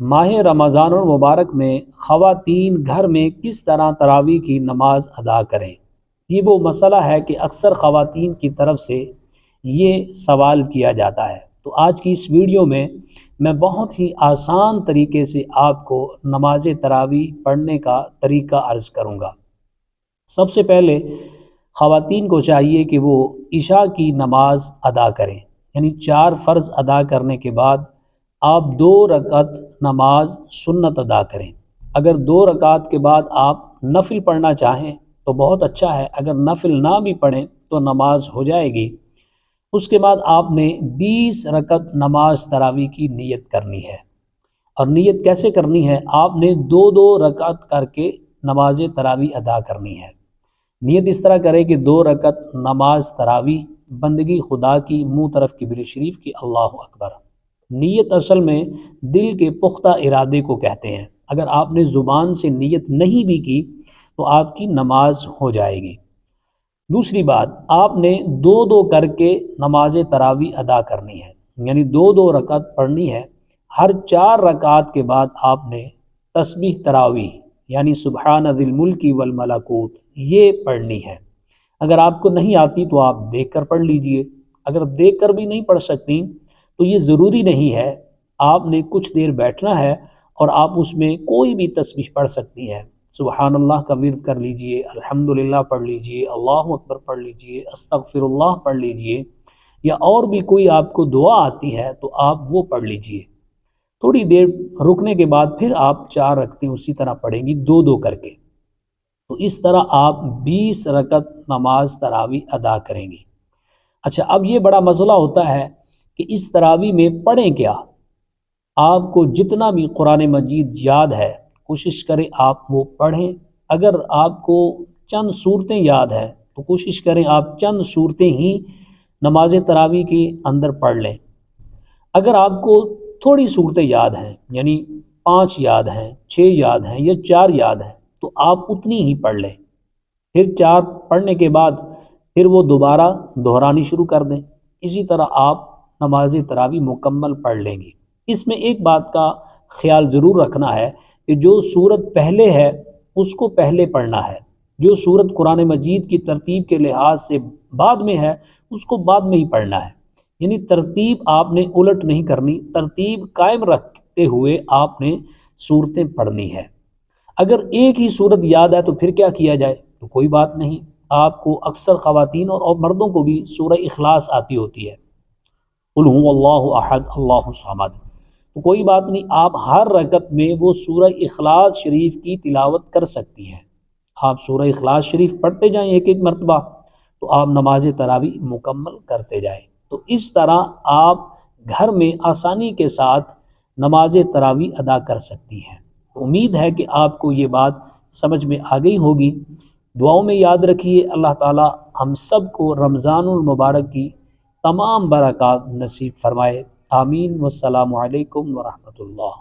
ماہ رمضان المبارک میں خواتین گھر میں کس طرح تراویح کی نماز ادا کریں؟ یہ وہ مسئلہ ہے کہ اکثر خواتین کی طرف سے یہ سوال کیا جاتا ہے۔ تو آج کی اس ویڈیو میں بہت ہی آسان طریقے سے آپ کو نماز تراویح پڑھنے کا طریقہ عرض کروں گا۔ سب سے پہلے خواتین کو چاہیے کہ وہ عشاء کی نماز ادا کریں، یعنی 4 فرض ادا کرنے کے بعد آپ 2 رکعت نماز سنت ادا کریں۔ اگر 2 رکعت کے بعد آپ نفل پڑھنا چاہیں تو بہت اچھا ہے، اگر نفل نہ بھی پڑھیں تو نماز ہو جائے گی۔ اس کے بعد آپ نے 20 رکعت نماز تراویح کی نیت کرنی ہے۔ اور نیت کیسے کرنی ہے؟ آپ نے 2 رکعت کر کے نماز تراویح ادا کرنی ہے۔ نیت اس طرح کرے کہ 2 رکعت نماز تراویح، بندگی خدا کی، منہ طرف قبلہ شریف کی، اللہ اکبر۔ نیت اصل میں دل کے پختہ ارادے کو کہتے ہیں۔ اگر آپ نے زبان سے نیت نہیں بھی کی تو آپ کی نماز ہو جائے گی۔ دوسری بات، آپ نے 2 کر کے نماز تراویح ادا کرنی ہے، یعنی 2 رکعت پڑھنی ہے۔ ہر 4 رکعت کے بعد آپ نے تسبیح تراویح یعنی سبحان ذی الملک والملکوت یہ پڑھنی ہے۔ اگر آپ کو نہیں آتی تو آپ دیکھ کر پڑھ لیجئے، اگر دیکھ کر بھی نہیں پڑھ سکتی تو یہ ضروری نہیں ہے، آپ نے کچھ دیر بیٹھنا ہے اور آپ اس میں کوئی بھی تسبیح پڑھ سکتی ہیں۔ سبحان اللہ کا ورد کر لیجئے، الحمدللہ پڑھ لیجئے، اللہ اکبر پڑھ لیجئے، استغفر اللہ پڑھ لیجئے، یا اور بھی کوئی آپ کو دعا آتی ہے تو آپ وہ پڑھ لیجئے۔ تھوڑی دیر رکنے کے بعد پھر آپ 4 رکعتیں اسی طرح پڑھیں گی 2 کر کے۔ تو اس طرح آپ 20 رکعت نماز تراویح ادا کریں گی۔ اچھا، اب یہ بڑا مسئلہ ہوتا ہے کہ اس تراویح میں پڑھیں کیا؟ آپ کو جتنا بھی قرآن مجید یاد ہے کوشش کریں آپ وہ پڑھیں۔ اگر آپ کو چند صورتیں یاد ہیں تو کوشش کریں آپ چند صورتیں ہی نماز تراویح کے اندر پڑھ لیں۔ اگر آپ کو تھوڑی صورتیں یاد ہیں، یعنی 5 یاد ہیں، 6 یاد ہیں یا 4 یاد ہیں، تو آپ اتنی ہی پڑھ لیں۔ پھر 4 پڑھنے کے بعد پھر وہ دوبارہ دہرانی شروع کر دیں۔ اسی طرح آپ نماز تراویح مکمل پڑھ لیں گی۔ اس میں ایک بات کا خیال ضرور رکھنا ہے کہ جو سورت پہلے ہے اس کو پہلے پڑھنا ہے، جو سورت قرآن مجید کی ترتیب کے لحاظ سے بعد میں ہے اس کو بعد میں ہی پڑھنا ہے، یعنی ترتیب آپ نے الٹ نہیں کرنی، ترتیب قائم رکھتے ہوئے آپ نے صورتیں پڑھنی ہے۔ اگر ایک ہی صورت یاد ہے تو پھر کیا کیا جائے؟ تو کوئی بات نہیں، آپ کو اکثر خواتین اور مردوں کو بھی سورہ اخلاص آتی ہوتی ہے، قل هو اللہ احد اللہ الصمد، تو کوئی بات نہیں، آپ ہر رکعت میں وہ سورہ اخلاص شریف کی تلاوت کر سکتی ہیں۔ آپ سورہ اخلاص شریف پڑھتے جائیں ایک مرتبہ تو آپ نماز تراویح مکمل کرتے جائیں۔ تو اس طرح آپ گھر میں آسانی کے ساتھ نماز تراویح ادا کر سکتی ہیں۔ امید ہے کہ آپ کو یہ بات سمجھ میں آ گئی ہوگی۔ دعاؤں میں یاد رکھیے، اللہ تعالی ہم سب کو رمضان المبارک کی تمام برکات نصیب فرمائے۔ آمین۔ والسلام علیکم ورحمۃ اللہ۔